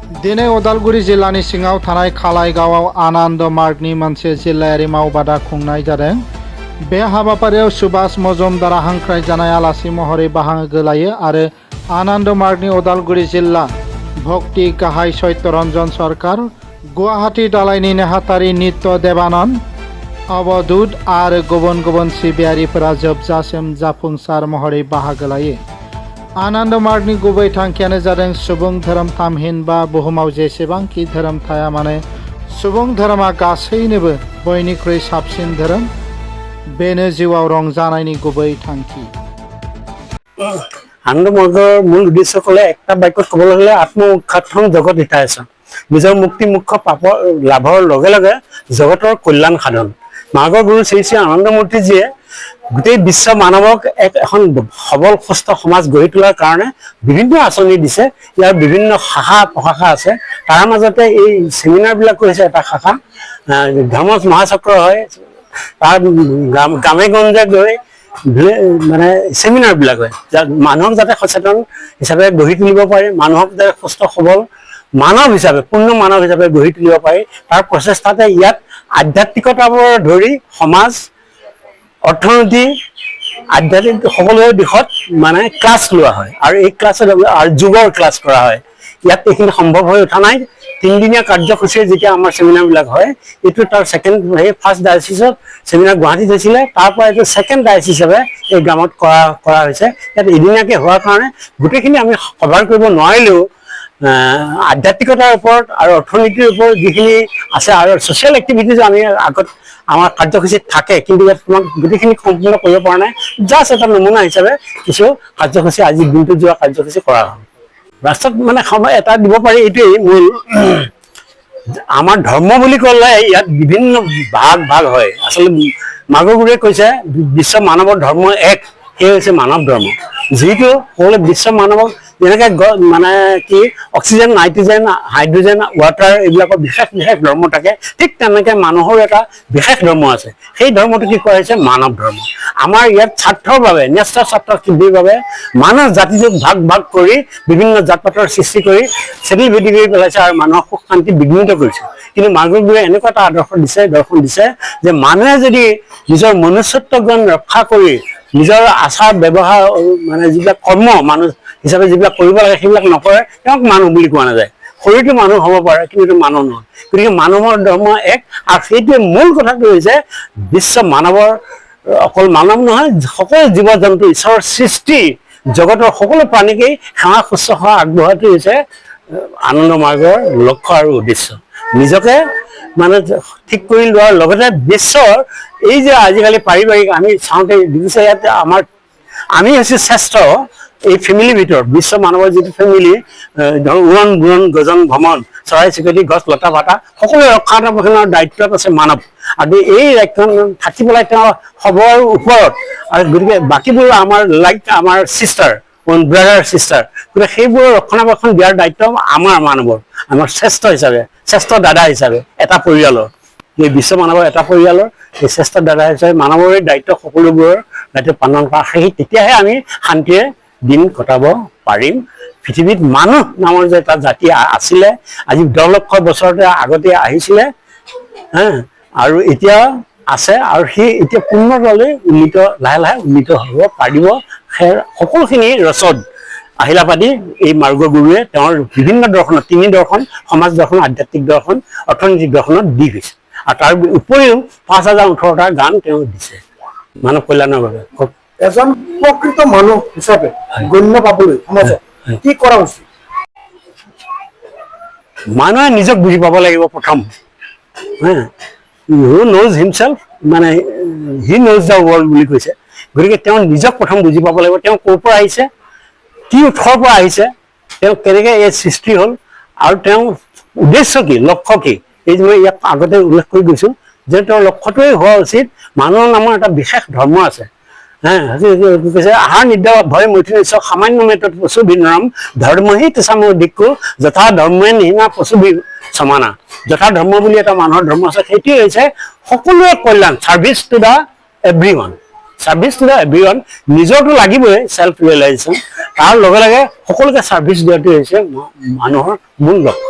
दिनै उदालगुरि जिल्लानि सिङाव थानाय खालाइगावआव आनन्द मार्गनि मोनसे जिल्लायारि मावबादा खुंनाय जादों। बे हाबाफारियाव सुभाष मजुमदारा हांख्रायजानाय आलासि महरै बाहागो लायो आरो आनन्द मार्गनि उदालगुरि जिल्ला भक्ति गाहाय सत्यरन्जन सरकार, गुवाहाटी दालायनि नेहाथारि नित्य देबानन्द, अबधूत आरो गुबुन गुबुन सिबियारिफोरा जोबजासिम जाफुंसार महरै बाहागो लायो। आनन्द मार्गनि गुबै थांखियानो जादों सुबुं धोरोम थामहिनबा बुहुमाव जेसेबांखि धोरोम थाया मानो सुबुं धोरोमा गासैनोबो बयनिख्रुइ साबसिन धोरोम। बेनो जिउआव रंजानायनि गुबै थांखि। आनन्द मार्गर মূল উদ্দেশ্য কলে একটা বাক্যত ক'বলৈ গ'লে আত্মউৎখাটন জগত হিতাইছে। নিজৰ মুক্তি মুখ্য পাপৰ লাভৰ লগে লগে জগতৰ কল্যাণ সাধন। মাৰ্গৰ গুৰু শ্ৰী শ্ৰী আনন্দমূৰ্তিজীয়ে গোটেই বিশ্ব মানৱক এখন সবল সুস্থ সমাজ গঢ়ি তোলাৰ কাৰণে বিভিন্ন আঁচনি দিছে। ইয়াৰ বিভিন্ন শাখা প্ৰশাখা আছে। তাৰ মাজতে এই চেমিনাৰবিলাক হৈছে এটা শাখা। ধৰ্ম মহাচক্ৰ হয়, তাৰ গামে গঞ্জে গৈ মানে চেমিনাৰবিলাক হয়, মানুহক যাতে সচেতন হিচাপে গঢ়ি তুলিব পাৰি, মানুহক যাতে সুস্থ সবল মানৱ হিচাপে পূৰ্ণ মানৱ হিচাপে গঢ়ি তুলিব পাৰি, তাৰ প্ৰচেষ্টাতে ইয়াত আধ্যাত্মিকতাৰ পৰা ধৰি সমাজ, অৰ্থনীতি, আধ্যাত্মিক সকলো দিশত মানে ক্লাছ লোৱা হয় আৰু এই ক্লাছত আৰু যোগৰ ক্লাছ কৰা হয়। ইয়াত এইখিনি সম্ভৱ হৈ উঠা নাই। 3 দিনীয়া কাৰ্যসূচীৰে যেতিয়া আমাৰ চেমিনাৰবিলাক হয়, এইটো তাৰ ফাৰ্ষ্ট ডায়চিছত চেমিনাৰ গুৱাহাটীত হৈছিলে, তাৰ পৰা এইটো ছেকেণ্ড ডায়চিছ হিচাপে এই গ্ৰামত কৰা হৈছে। ইয়াত এদিনীয়াকৈ হোৱাৰ কাৰণে গোটেইখিনি আমি কভাৰ কৰিব নোৱাৰিলেও আধ্যাত্মিকতাৰ ওপৰত আৰু অৰ্থনীতিৰ ওপৰত যিখিনি আছে আৰু ছ'চিয়েল এক্টিভিটিজ আমি আগত আমাৰ কাৰ্যসূচীত থাকে, কিন্তু ইয়াত তোমাক গোটেইখিনি সম্পূৰ্ণ কৰিব পৰা নাই। জাষ্ট এটা নমুনা হিচাপে কিছু কাৰ্যসূচী আজি দিনটোত যোৱা কাৰ্যসূচী কৰা হয়। ৰাষ্ট্ৰত মানে সময় এটা দিব পাৰি, এইটোৱেই মূল। আমাৰ ধৰ্ম বুলি ক'লে ইয়াত বিভিন্ন ভাগ হয়। আচলতে মাৰ্গৰ গুৰুৱে কৈছে বিশ্ব মানৱৰ ধৰ্ম এক, সেই হৈছে মানৱ ধৰ্ম। যিটো সকলো বিশ্ব মানৱক যেনেকৈ মানে কি অক্সিজেন, নাইট্ৰজেন, হাইড্ৰজেন, ৱাটাৰ এইবিলাকৰ বিশেষ বিশেষ ধৰ্ম থাকে, ঠিক তেনেকৈ মানুহৰ এটা বিশেষ ধৰ্ম আছে। সেই ধৰ্মটো কি কোৱা হৈছে মানৱ ধৰ্ম। আমাৰ ইয়াত স্বাৰ্থৰ বাবে, ন্যস্ত স্বাৰ্থ সিদ্ধিৰ বাবে মানৱ জাতিটোক ভাগ ভাগ কৰি বিভিন্ন জাত পাতৰ সৃষ্টি কৰি চেলি ভেটি কৰি পেলাইছে আৰু মানুহৰ সুখ শান্তি বিঘ্নিত কৰিছে। কিন্তু মাৰ্গৰ গুৰুৱে এনেকুৱা এটা দৰ্শন দিছে যে মানুহে যদি নিজৰ মনুষ্যত্ব জ্ঞান ৰক্ষা কৰি নিজৰ আচাৰ ব্যৱহাৰ মানে যিবিলাক কৰ্ম মানুহ হিচাপে যিবিলাক কৰিব লাগে সেইবিলাক নকৰে, তেওঁক মানুহ বুলি কোৱা নাযায়। শৰীৰটো মানুহ হ'ব পাৰে, কিন্তু এইটো মানুহ নহয়। গতিকে মানুহৰ ধৰ্ম এক, আৰু সেইটোৱে মূল কথাটো হৈছে বিশ্ব মানৱৰ, অকল মানৱ নহয় সকলো জীৱ জন্তু ঈশ্বৰৰ সৃষ্টি জগতৰ সকলো প্ৰাণীকেই সেৱা শুশ্ৰূষা আগবঢ়োৱাটো হৈছে আনন্দ মাৰ্গৰ লক্ষ্য আৰু উদ্দেশ্য। নিজকে মানে ঠিক কৰি লোৱাৰ লগতে বিশ্বৰ এই যে আজিকালি পাৰিবাৰিক আমি চাওঁতে দেখিছে, ইয়াত আমি হৈছে শ্ৰেষ্ঠ এই ফেমিলিৰ ভিতৰত। বিশ্ব মানৱৰ যিটো ফেমিলি, উৰণ বুৰণ গজন ভ্ৰমণ, চৰাই চিৰিকটি, গছ লতা পাতা সকলোৱে ৰক্ষণাবেক্ষণৰ দায়িত্বত আছে মানৱ। আৰু এই দায়িত্বখন থাকি পেলাই তেওঁ সবৰ ওপৰত, আৰু গতিকে বাকীবোৰ আমাৰ চিষ্টাৰ, ব্ৰাদাৰ চিষ্টাৰ, গতিকে সেইবোৰৰ ৰক্ষণাবেক্ষণ দিয়াৰ দায়িত্ব আমাৰ মানৱৰ, আমাৰ শ্ৰেষ্ঠ হিচাপে, শ্ৰেষ্ঠ দাদা হিচাপে এটা পৰিয়ালৰ, এই বিশ্ব মানৱৰ এটা পৰিয়ালৰ এই শ্ৰেষ্ঠ দাদা হিচাপে মানৱৰে দায়িত্ব সকলোবোৰৰ দায়িত্ব পালন কৰা। তেতিয়াহে আমি শান্তিৰে দিন কটাব পাৰিম। পৃথিৱীত মানুহ নামৰ যে এটা জাতি আছিলে, আজি 10 লক্ষ বছৰতে আগতে আহিছিলে, আৰু এতিয়া আছে, আৰু সেই এতিয়া পূৰ্ণতালৈ লাহে লাহে উন্নীত হ'ব পাৰিব। সকলোখিনি ৰচদ আহিলাপাতি এই মাৰ্গৰ গুৰুৱে তেওঁৰ বিভিন্ন দৰ্শনত, 3 দৰ্শন, সমাজ দৰ্শন, আধ্যাত্মিক দৰ্শন, অৰ্থনৈতিক দৰ্শনত দি গৈছে। আৰু তাৰ উপৰিও 5018টা গান তেওঁ দিছে মানৱ কল্যাণৰ বাবে। এজন প্ৰকৃত মানুহ হিচাপে গণ্য পাবলৈ সমাজত কি কৰা উচিত? মানুহে নিজক বুজি পাব লাগিব প্ৰথম। হু ন'জ হিমছেল্ফ, মানে হি ন'জ দ্য ৱৰ্ল্ড বুলি কৈছে। গতিকে তেওঁ নিজক প্ৰথম বুজি পাব লাগিব। তেওঁ ক'ৰ পৰা আহিছে, কি উৎসৰ পৰা আহিছে, তেওঁ কেনেকৈ এই সৃষ্টি হ'ল, আৰু তেওঁৰ উদ্দেশ্য কি, লক্ষ্য কি। এই যে মই ইয়াক আগতে উল্লেখ কৰি গৈছোঁ যে তেওঁৰ লক্ষ্যটোৱেই হোৱা উচিত মানুহৰ নামৰ এটা বিশেষ ধৰ্ম আছে। কৈছে আহাৰ নিদ্ৰা ভয় মৈথুন ঈশ্বৰ সামান্য মেটত পশু ভিন্নৰাম ধৰ্মহি তেচামৰ দিক্কু যথা ধৰ্মে নিহীনা পশু সমানা। যথা ধৰ্ম বুলি এটা মানুহৰ ধৰ্ম আছে, সেইটোৱে হৈছে সকলোৰে কল্যাণ, service to the everyone. Service to the everyone, নিজৰটো লাগিবই চেল্ফ ৰিয়েলাইজেশ্যন, তাৰ লগে লগে সকলোকে ছাৰ্ভিচ দিয়াটো হৈছে মানুহৰ মূল লক্ষ্য।